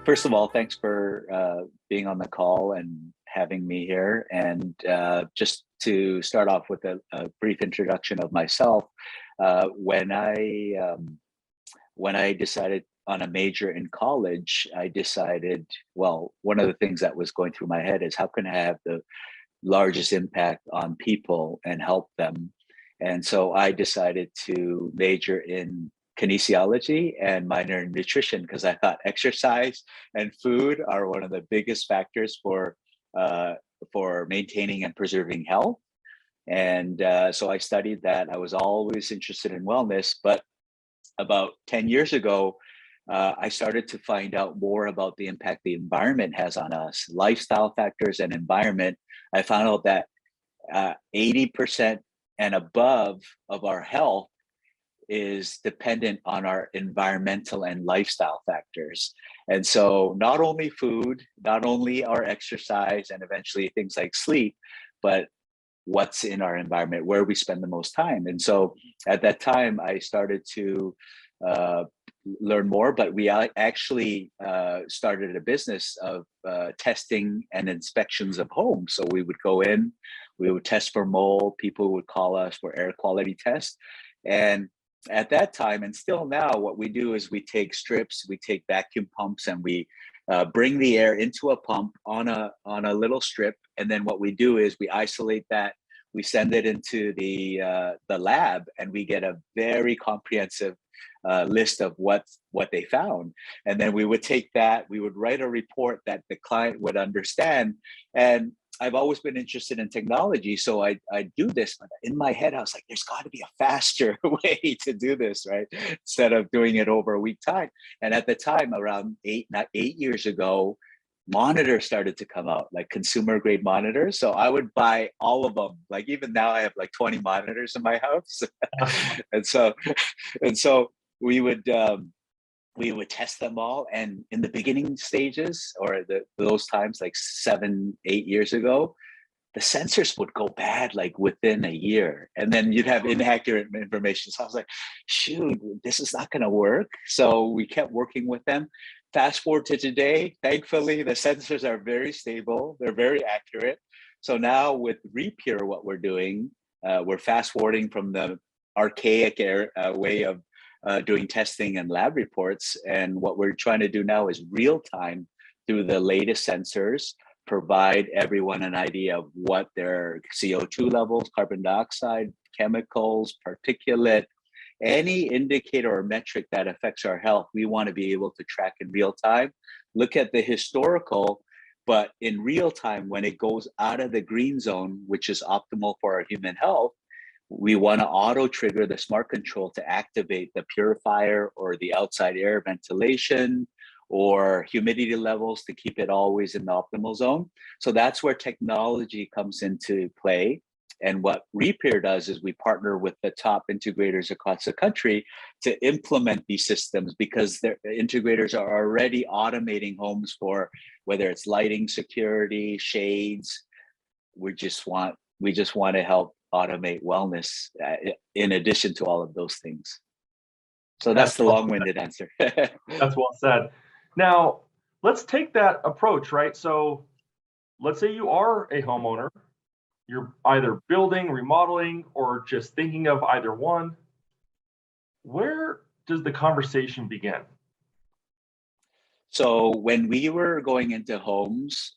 First of all, thanks for being on the call and having me here. And just to start off with a brief introduction of myself, when I decided on a major in college, I decided, well, one of the things that was going through my head is how can I have the largest impact on people and help them. And so I decided to major in kinesiology and minor in nutrition because I thought exercise and food are one of the biggest factors uh, for maintaining and preserving health. And so I studied that. I was always interested in wellness, but about 10 years ago, I started to find out more about the impact the environment has on us, lifestyle factors and environment. I found out that 80% and above of our health is dependent on our environmental and lifestyle factors. And so not only food, not only our exercise, and eventually things like sleep, but what's in our environment, where we spend the most time. And so at that time, I started to uh, learn more, but we actually started a business of testing and inspections of homes. So we would go in, we would test for mold, people would call us for air quality tests. And at that time, and still now, what we do is we take strips, we take vacuum pumps, and we bring the air into a pump on a little strip. And then what we do is we isolate that, we send it into the lab, and we get a very comprehensive list of what they found. And then we would take that, we would write a report that the client would understand. And I've always been interested in technology, so I do this. But in my head, I was like, "There's got to be a faster way to do this, right? Instead of doing it over a week time." And at the time, around 8 years ago, monitors started to come out, like consumer grade monitors. So I would buy all of them. Like even now, I have like 20 monitors in my house, and so we would. We would test them all, and in the beginning stages, or those times like 7 8 years ago, the sensors would go bad like within a year, and then you'd have inaccurate information. So I was like, shoot, this is not going to work. So we kept working with them. Fast forward to today, thankfully the sensors are very stable, they're very accurate. So now with Repure, what we're doing, we're fast forwarding from the archaic way of doing testing and lab reports. And what we're trying to do now is real time through the latest sensors, provide everyone an idea of what their CO2 levels, carbon dioxide, chemicals, particulate, any indicator or metric that affects our health. We want to be able to track in real time, look at the historical, but in real time, when it goes out of the green zone, which is optimal for our human health, we want to auto trigger the smart control to activate the purifier or the outside air ventilation or humidity levels to keep it always in the optimal zone. So that's where technology comes into play. And what Repair does is we partner with the top integrators across the country to implement these systems, because their integrators are already automating homes for whether it's lighting, security, shades. We just want to help automate wellness in addition to all of those things. So that's the long-winded answer. That's well said. Now, let's take that approach, right? So let's say you are a homeowner, you're either building, remodeling, or just thinking of either one. Where does the conversation begin? So when we were going into homes,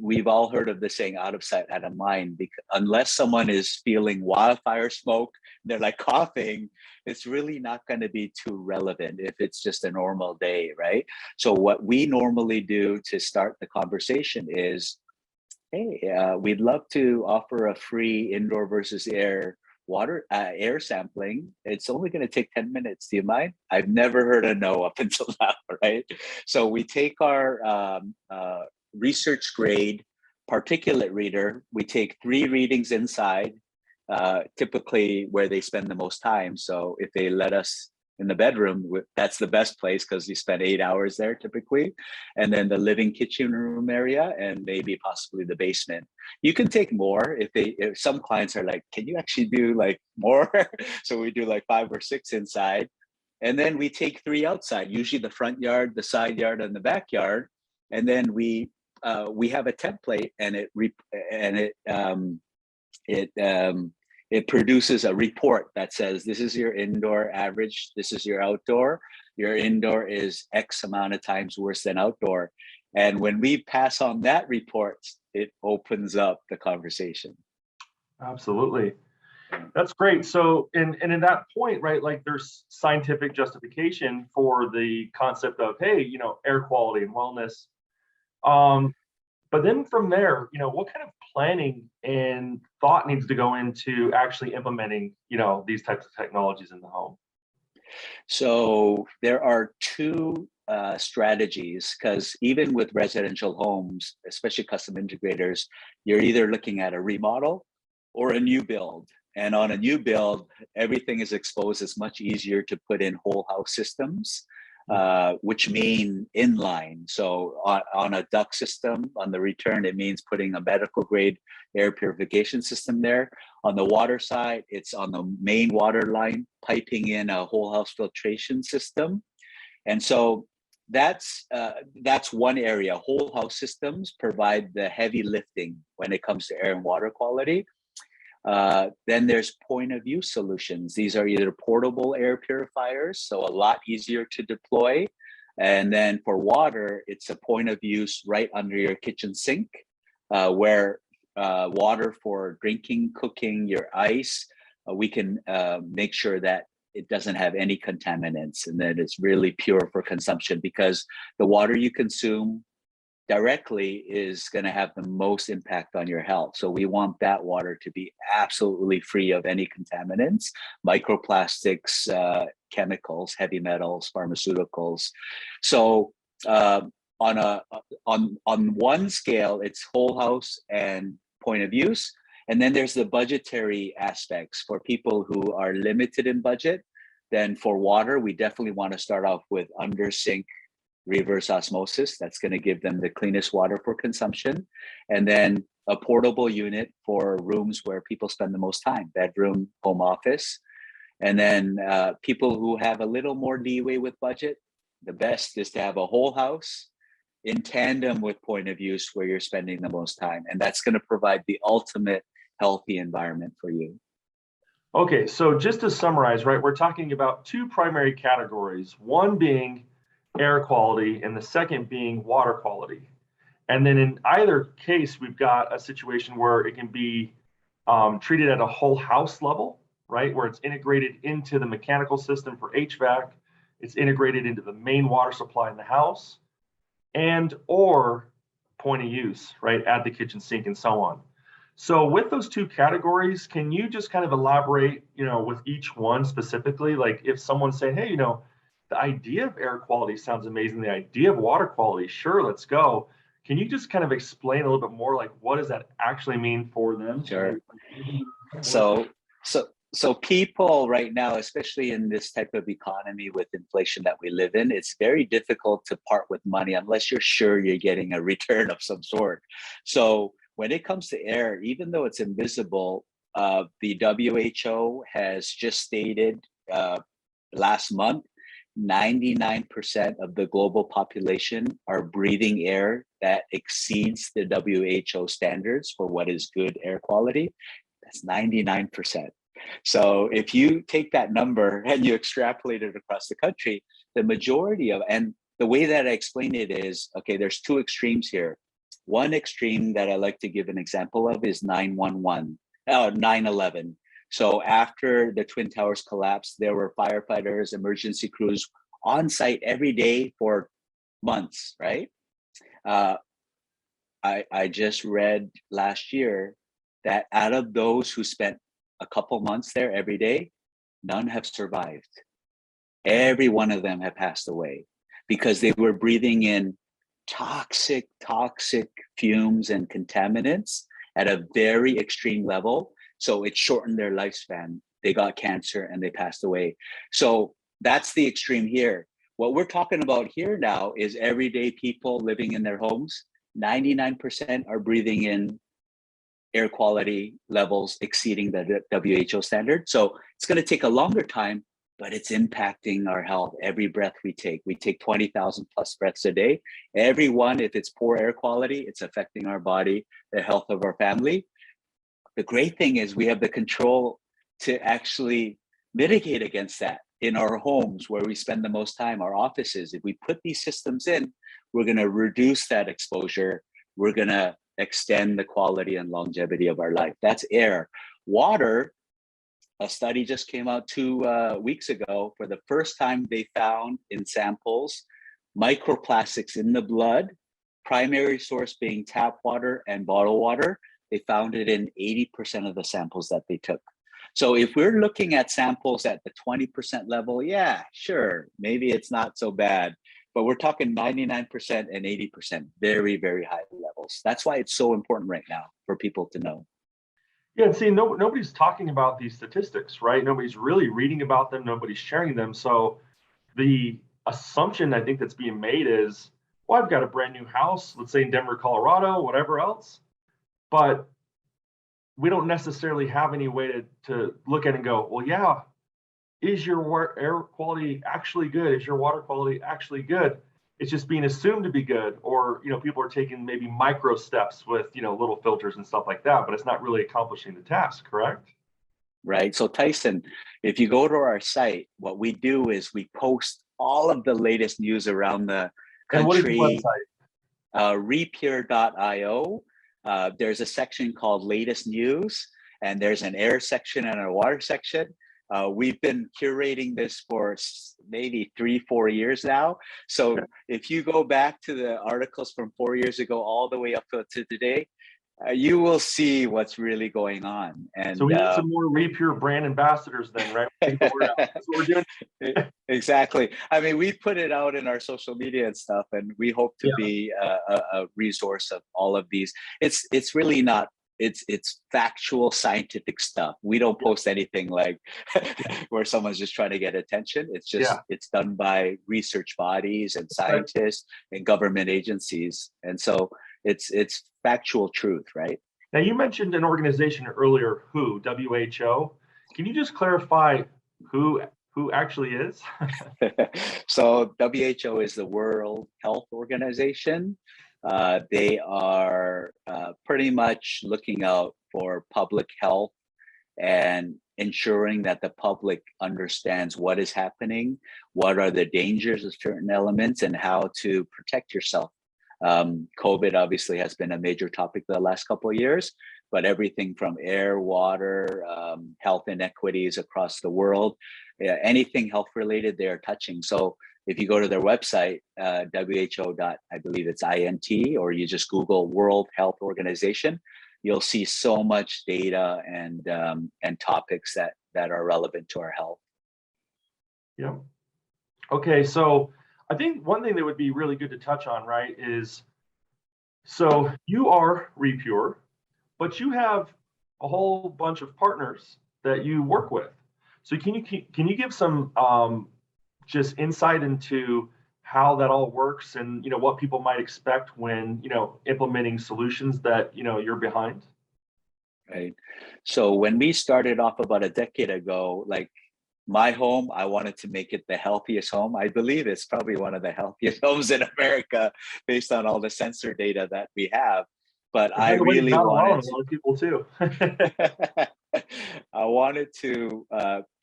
we've all heard of the saying "out of sight, out of mind." Because unless someone is feeling wildfire smoke, they're like coughing, it's really not going to be too relevant if it's just a normal day, right? So what we normally do to start the conversation is, hey, we'd love to offer a free indoor versus air sampling. It's only going to take 10 minutes. Do you mind? I've never heard a no up until now, right? So we take our research grade particulate reader. We take 3 readings inside, typically where they spend the most time. So if they let us in the bedroom, that's the best place because you spend 8 hours there typically. And then the living kitchen room area, and maybe possibly the basement. You can take more if some clients are like, can you actually do like more? So we do like 5 or 6 inside. And then we take three outside, usually the front yard, the side yard, and the backyard. And then we have a template, and it produces a report that says this is your indoor average, this is your outdoor. Your indoor is X amount of times worse than outdoor. And when we pass on that report, it opens up the conversation. Absolutely. That's great. So, and in that point, right, like there's scientific justification for the concept of, hey, you know, air quality and wellness. But then from there, you know, what kind of planning and thought needs to go into actually implementing, you know, these types of technologies in the home? So there are two strategies, because even with residential homes, especially custom integrators, you're either looking at a remodel or a new build. And on a new build, everything is exposed. It's much easier to put in whole house systems, which mean inline. So on a duct system, on the return, it means putting a medical grade air purification system there. On the water side, it's on the main water line, piping in a whole house filtration system. And so that's one area. Whole house systems provide the heavy lifting when it comes to air and water quality. Then there's point of use solutions. These are either portable air purifiers, so a lot easier to deploy. And then for water, it's a point of use right under your kitchen sink, where water for drinking, cooking, your ice, we can make sure that it doesn't have any contaminants and that it's really pure for consumption, because the water you consume directly is going to have the most impact on your health. So we want that water to be absolutely free of any contaminants, microplastics, chemicals, heavy metals, pharmaceuticals. So on one scale, it's whole house and point of use. And then there's the budgetary aspects for people who are limited in budget. Then for water, we definitely want to start off with under sink reverse osmosis. That's going to give them the cleanest water for consumption. And then a portable unit for rooms where people spend the most time, bedroom, home office. And then people who have a little more leeway with budget, the best is to have a whole house in tandem with point of use where you're spending the most time. And that's going to provide the ultimate healthy environment for you. Okay, so just to summarize, right, we're talking about two primary categories, one being air quality and the second being water quality. And then in either case, we've got a situation where it can be treated at a whole house level, right, where it's integrated into the mechanical system for HVAC, it's integrated into the main water supply in the house, and or point of use, right, at the kitchen sink and so on. So with those two categories, can you just kind of elaborate, you know, with each one specifically? Like if someone's saying, hey, you know, the idea of air quality sounds amazing. The idea of water quality, sure, let's go. Can you just kind of explain a little bit more, like what does that actually mean for them? Sure. So people right now, especially in this type of economy with inflation that we live in, it's very difficult to part with money unless you're sure you're getting a return of some sort. So when it comes to air, even though it's invisible, the WHO has just stated last month, 99% of the global population are breathing air that exceeds the WHO standards for what is good air quality. That's 99%. So if you take that number and you extrapolate it across the country, the majority of, and the way that I explain it is, okay, there's two extremes here. One extreme that I like to give an example of is 9/11. So after the Twin Towers collapsed, there were firefighters, emergency crews on site every day for months, right? I just read last year that out of those who spent a couple months there every day, none have survived. Every one of them have passed away because they were breathing in toxic fumes and contaminants at a very extreme level. So it shortened their lifespan. They got cancer and they passed away. So that's the extreme here. What we're talking about here now is everyday people living in their homes. 99% are breathing in air quality levels exceeding the WHO standard. So it's going to take a longer time, but it's impacting our health. Every breath we take 20,000 plus breaths a day. Every one, if it's poor air quality, it's affecting our body, the health of our family. The great thing is we have the control to actually mitigate against that in our homes where we spend the most time, our offices. If we put these systems in, we're going to reduce that exposure. We're going to extend the quality and longevity of our life. That's air. Water, a study just came out 2 weeks ago. For the first time, they found in samples microplastics in the blood, primary source being tap water and bottled water. They found it in 80% of the samples that they took. So if we're looking at samples at the 20% level, yeah, sure, maybe it's not so bad. But we're talking 99% and 80%, very, very high levels. That's why it's so important right now for people to know. Yeah, and see, nobody's talking about these statistics, right? Nobody's really reading about them. Nobody's sharing them. So the assumption I think that's being made is, well, I've got a brand new house, let's say in Denver, Colorado, whatever else, but we don't necessarily have any way to look at it and go, well, yeah, is your air quality actually good? Is your water quality actually good? It's just being assumed to be good, or people are taking maybe micro steps with little filters and stuff like that, but it's not really accomplishing the task, correct? Right. So Tyson, if you go to our site, what we do is we post all of the latest news around the And what is the country. website? Repure.io. There's a section called latest news, and there's an air section and a water section. We've been curating this for maybe 3-4 years now. So if you go back to the articles from 4 years ago, all the way up to today, you will see what's really going on. And so we need some more Repure brand ambassadors then, right? That's what we're doing. Exactly. I mean, we put it out in our social media and stuff, and we hope to be a resource of all of these. It's really not. It's factual scientific stuff. We don't post anything like where someone's just trying to get attention. It's just it's done by research bodies and scientists and government agencies, and so it's factual truth, right? Now you mentioned an organization earlier, WHO. Can you just clarify who actually is? So WHO is the World Health Organization. They are pretty much looking out for public health and ensuring that the public understands what is happening, what are the dangers of certain elements, and how to protect yourself. COVID obviously has been a major topic the last couple of years, but everything from air, water, health inequities across the world, anything health related, they're touching. So if you go to their website, WHO. I believe it's INT, or you just Google World Health Organization, you'll see so much data and topics that are relevant to our health. Yeah. Okay, so I think one thing that would be really good to touch on, right, is so you are Repure, but you have a whole bunch of partners that you work with. So can you give some just insight into how that all works and what people might expect when implementing solutions that you're behind? Right. So when we started off about a decade ago, like my home, I wanted to make it the healthiest home. I believe it's probably one of the healthiest homes in America based on all the sensor data that we have. But I really wanted a lot of people too. I wanted to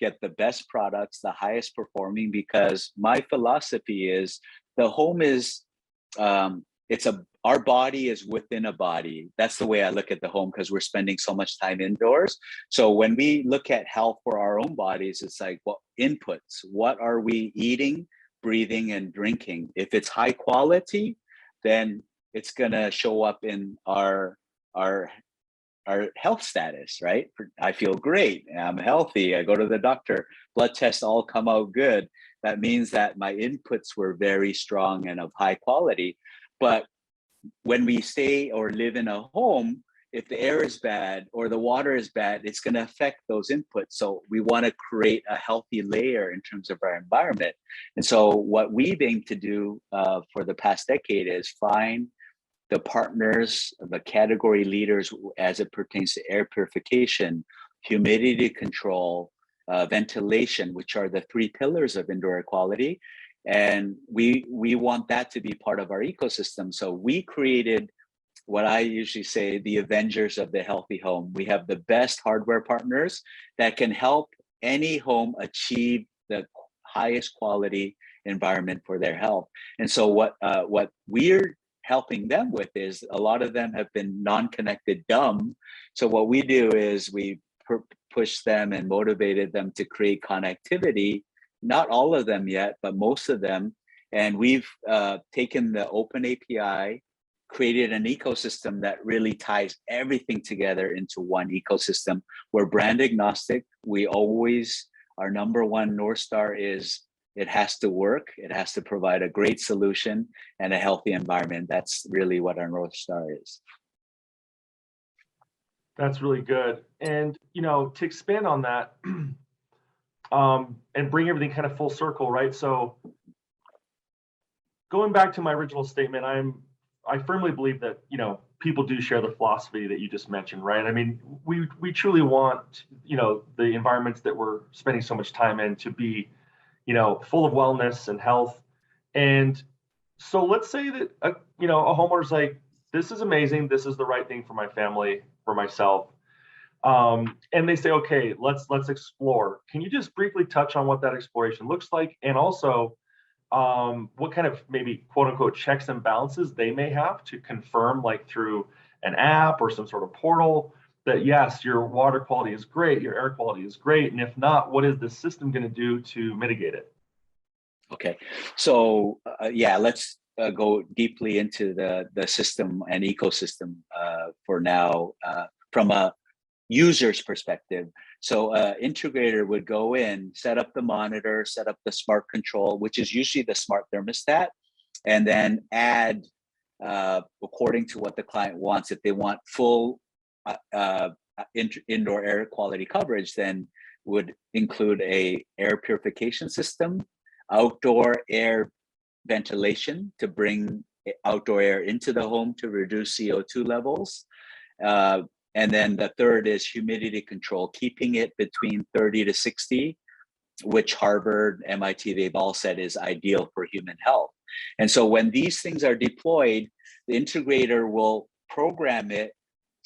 get the best products, the highest performing, because my philosophy is the home is our body is within a body. That's the way I look at the home, because we're spending so much time indoors. So when we look at health for our own bodies, it's like, well, inputs, what are we eating, breathing, and drinking? If it's high quality, then it's gonna show up in our health status, right? I feel great, I'm healthy, I go to the doctor, blood tests all come out good. That means that my inputs were very strong and of high quality. But when we stay or live in a home, if the air is bad or the water is bad, it's going to affect those inputs. So we want to create a healthy layer in terms of our environment. And so what we've aimed to do for the past decade is find the partners, the category leaders as it pertains to air purification, humidity control, ventilation, which are the three pillars of indoor air quality. And we want that to be part of our ecosystem. So we created what I usually say, the Avengers of the healthy home. We have the best hardware partners that can help any home achieve the highest quality environment for their health. And so what we're helping them with is, a lot of them have been non-connected dumb. So what we do is we push them and motivated them to create connectivity. Not all of them yet, but most of them. And we've taken the open API, created an ecosystem that really ties everything together into one ecosystem. We're brand agnostic. We always, our number one North Star is it has to work. It has to provide a great solution and a healthy environment. That's really what our North Star is. That's really good. And, to expand on that, and bring everything kind of full circle, right? So going back to my original statement, I firmly believe that, people do share the philosophy that you just mentioned, right? I mean, we truly want, the environments that we're spending so much time in to be, full of wellness and health. And so let's say that, a homeowner's like, this is amazing. This is the right thing for my family, for myself. And they say, okay, let's explore. Can you just briefly touch on what that exploration looks like? And also, what kind of maybe quote unquote checks and balances they may have to confirm, like through an app or some sort of portal, that yes, your water quality is great, your air quality is great. And if not, what is the system going to do to mitigate it? Okay, so yeah, let's go deeply into the system and ecosystem for now, from a user's perspective. So integrator would go in, set up the monitor, set up the smart control, which is usually the smart thermostat, and then add according to what the client wants. If they want full indoor air quality coverage, then would include a air purification system, outdoor air ventilation to bring outdoor air into the home to reduce CO2 levels. And then the third is humidity control, keeping it between 30 to 60, which Harvard, MIT, they've all said is ideal for human health. And so when these things are deployed, the integrator will program it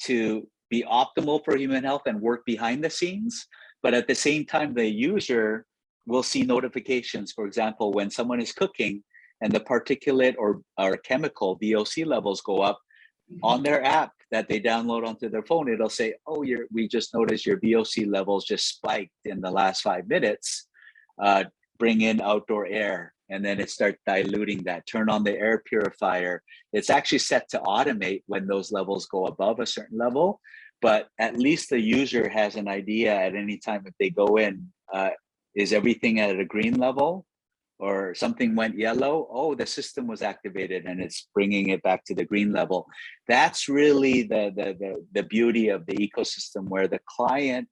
to be optimal for human health and work behind the scenes. But at the same time, the user will see notifications. For example, when someone is cooking and the particulate or chemical VOC levels go up, on their app that they download onto their phone, it'll say, oh, we just noticed your VOC levels just spiked in the last 5 minutes. Bring in outdoor air. And then it starts diluting that. Turn on the air purifier. It's actually set to automate when those levels go above a certain level. But at least the user has an idea at any time if they go in, is everything at a green level? Or something went yellow, oh, the system was activated and it's bringing it back to the green level. That's really the beauty of the ecosystem, where the client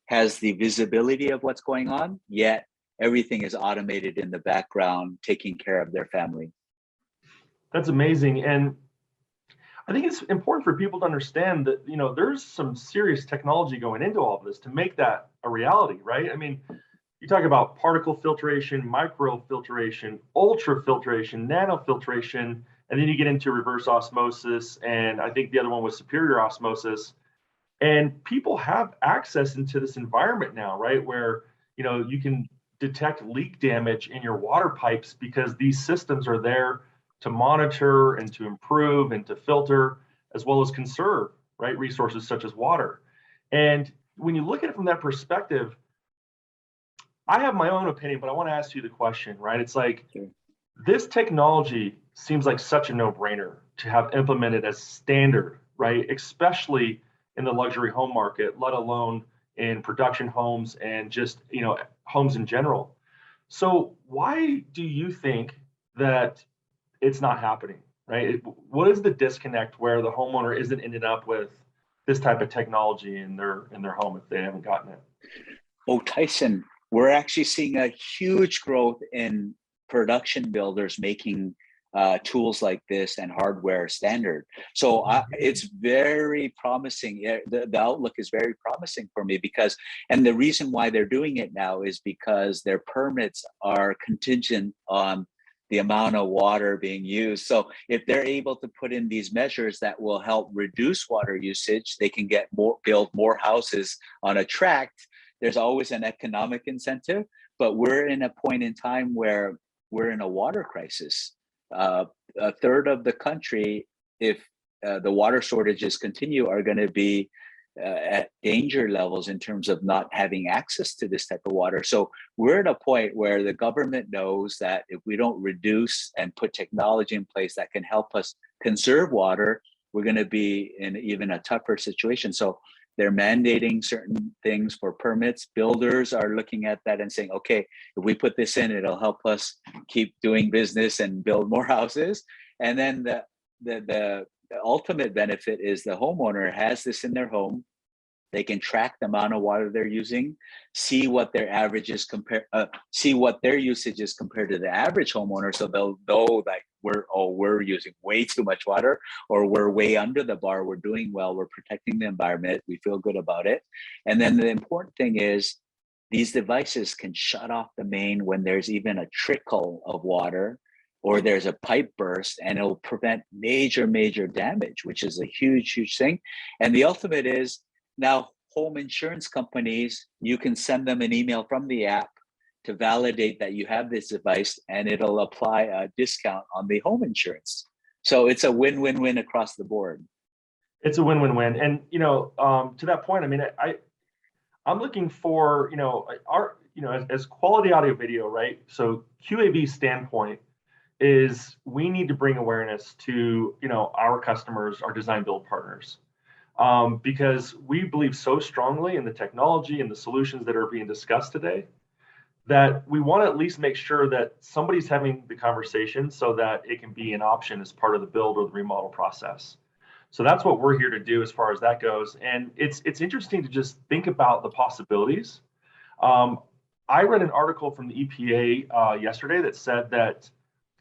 has the visibility of what's going on, yet everything is automated in the background, taking care of their family. That's amazing. And I think it's important for people to understand that, there's some serious technology going into all of this to make that a reality, right? I mean, you talk about particle filtration, micro filtration, ultra filtration, nano filtration, and then you get into reverse osmosis. And I think the other one was superior osmosis. And people have access into this environment now, right? Where, you can detect leak damage in your water pipes because these systems are there to monitor and to improve and to filter, as well as conserve, right, resources such as water. And when you look at it from that perspective, I have my own opinion, but I want to ask you the question, right? It's like, this technology seems like such a no-brainer to have implemented as standard, right? Especially in the luxury home market, let alone in production homes and just, homes in general. So why do you think that it's not happening, right? What is the disconnect where the homeowner isn't ending up with this type of technology in their home if they haven't gotten it? Oh, Tyson, we're actually seeing a huge growth in production builders making tools like this and hardware standard. So it's very promising. The outlook is very promising for me because, and the reason why they're doing it now is because their permits are contingent on the amount of water being used. So if they're able to put in these measures that will help reduce water usage, they can build more houses on a tract. There's always an economic incentive, but we're in a point in time where we're in a water crisis. A third of the country, if the water shortages continue, are going to be at danger levels in terms of not having access to this type of water. So we're at a point where the government knows that if we don't reduce and put technology in place that can help us conserve water, we're going to be in even a tougher situation. So they're mandating certain things for permits. Builders are looking at that and saying, okay, if we put this in, it'll help us keep doing business and build more houses. And then the ultimate benefit is the homeowner has this in their home. They can track the amount of water they're using, see what their average is see what their usage is compared to the average homeowner. So they'll know that we're using way too much water, or we're way under the bar. We're doing well. We're protecting the environment. We feel good about it. And then the important thing is these devices can shut off the main when there's even a trickle of water or there's a pipe burst, and it'll prevent major damage, which is a huge thing. And the ultimate is, now, home insurance companies, you can send them an email from the app to validate that you have this device, and it'll apply a discount on the home insurance. So it's a win-win-win across the board. It's a win-win-win. And, to that point, I mean, I'm looking for, as quality audio video, right? So QAV's standpoint is we need to bring awareness to, our customers, our design build partners. Because we believe so strongly in the technology and the solutions that are being discussed today that we want to at least make sure that somebody's having the conversation so that it can be an option as part of the build or the remodel process. So that's what we're here to do as far as that goes. And it's interesting to just think about the possibilities. I read an article from the EPA yesterday that said that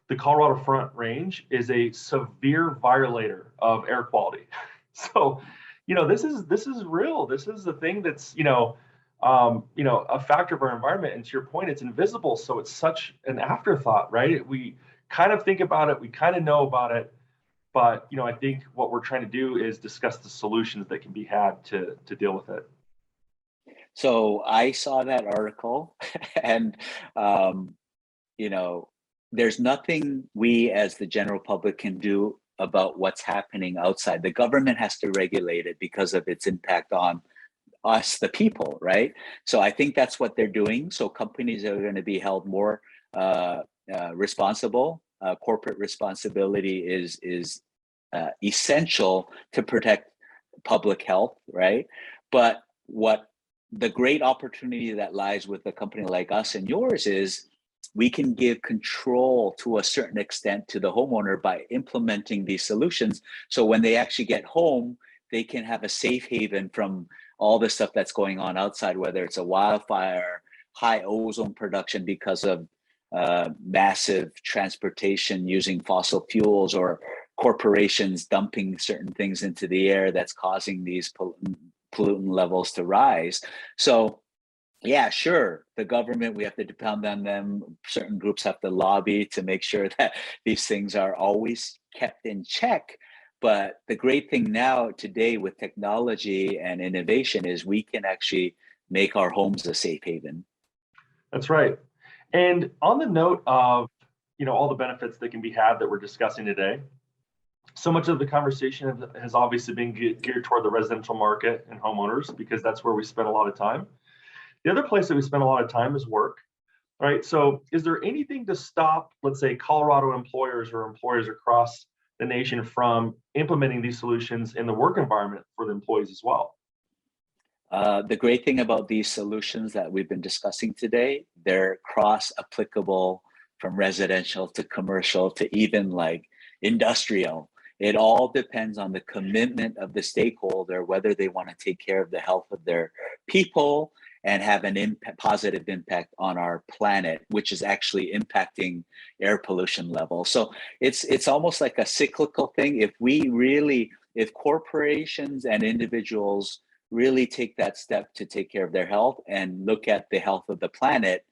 the Colorado Front Range is a severe violator of air quality. So, this is real. This is the thing that's, a factor of our environment. And to your point, it's invisible. So it's such an afterthought, right? We kind of think about it. We kind of know about it. But, I think what we're trying to do is discuss the solutions that can be had to deal with it. So I saw that article and, there's nothing we as the general public can do about what's happening outside. The government has to regulate it because of its impact on us, the people, right? So I think that's what they're doing. So companies are going to be held more responsible. Corporate responsibility is essential to protect public health, right? But what the great opportunity that lies with a company like us and yours is we can give control to a certain extent to the homeowner by implementing these solutions. So when they actually get home, they can have a safe haven from all the stuff that's going on outside, whether it's a wildfire, high ozone production because of massive transportation using fossil fuels, or corporations dumping certain things into the air that's causing these pollutant levels to rise. So yeah, sure. The government, we have to depend on them. Certain groups have to lobby to make sure that these things are always kept in check. But the great thing now today with technology and innovation is we can actually make our homes a safe haven. That's right. And on the note of, all the benefits that can be had that we're discussing today, so much of the conversation has obviously been geared toward the residential market and homeowners, because that's where we spend a lot of time. The other place that we spend a lot of time is work, right? So is there anything to stop, let's say, Colorado employers or employers across the nation from implementing these solutions in the work environment for the employees as well? The great thing about these solutions that we've been discussing today, they're cross-applicable from residential to commercial to even like industrial. It all depends on the commitment of the stakeholder, whether they want to take care of the health of their people and have an positive impact on our planet, which is actually impacting air pollution levels. So it's almost like a cyclical thing. If corporations and individuals really take that step to take care of their health and look at the health of the planet,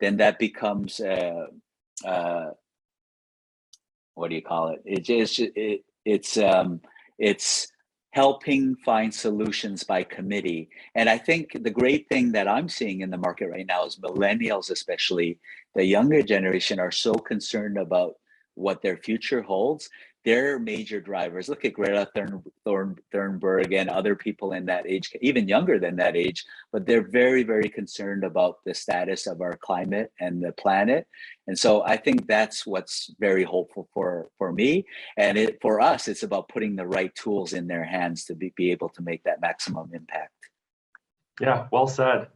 then that becomes what do you call it? It's helping find solutions by committee. And I think the great thing that I'm seeing in the market right now is millennials, especially the younger generation, are so concerned about what their future holds. They're major drivers. Look at Greta Thunberg and other people in that age, even younger than that age, but they're very, very concerned about the status of our climate and the planet. And so I think that's what's very hopeful for me. And for us, it's about putting the right tools in their hands to be able to make that maximum impact. Yeah, well said.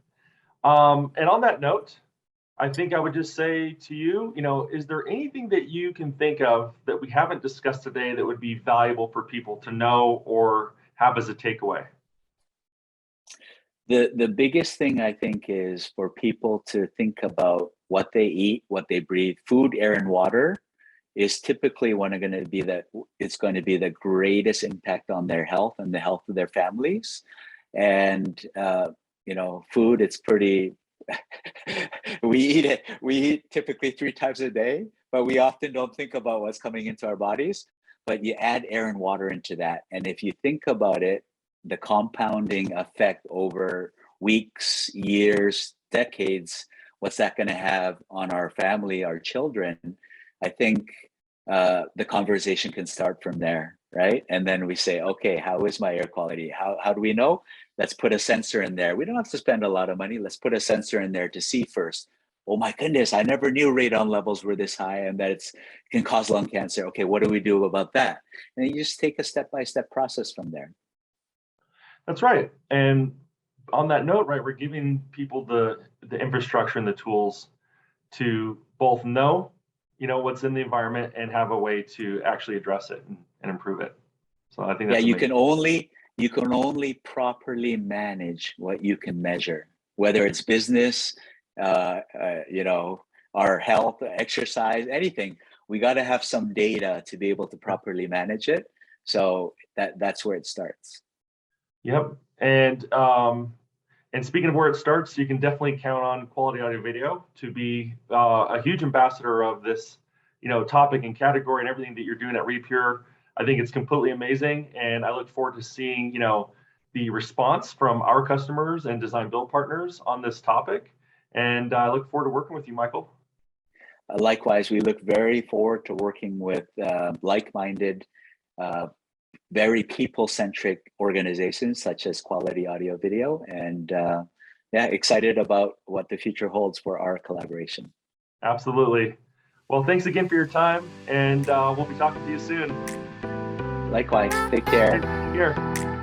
And on that note, I think I would just say to you, is there anything that you can think of that we haven't discussed today that would be valuable for people to know or have as a takeaway? The biggest thing I think is for people to think about what they eat, what they breathe. Food, air, and water is typically it's going to be the greatest impact on their health and the health of their families. And food, it's pretty we eat typically 3 times a day, but we often don't think about what's coming into our bodies. But you add air and water into that, and if you think about it, the compounding effect over weeks, years, decades, what's that going to have on our family, our children? I think the conversation can start from there, right? And then we say, okay, how is my air quality? How do we know? Let's put a sensor in there. We don't have to spend a lot of money. Let's put a sensor in there to see first. Oh my goodness, I never knew radon levels were this high and that it can cause lung cancer. Okay, what do we do about that? And you just take a step-by-step process from there. That's right. And on that note, right, we're giving people the infrastructure and the tools to both know, what's in the environment and have a way to actually address it and improve it. So I think that's you can only properly manage what you can measure, whether it's business, our health, exercise, anything. We got to have some data to be able to properly manage it. So that's where it starts. Yep. And speaking of where it starts, you can definitely count on Quality Audio Video to be a huge ambassador of this, topic and category and everything that you're doing at Repure. I think it's completely amazing, and I look forward to seeing, the response from our customers and design build partners on this topic. And I look forward to working with you, Michael. Likewise, we look very forward to working with like-minded, very people-centric organizations such as Quality Audio Video, and excited about what the future holds for our collaboration. Absolutely. Well, thanks again for your time, and we'll be talking to you soon. Likewise, take care. Take care.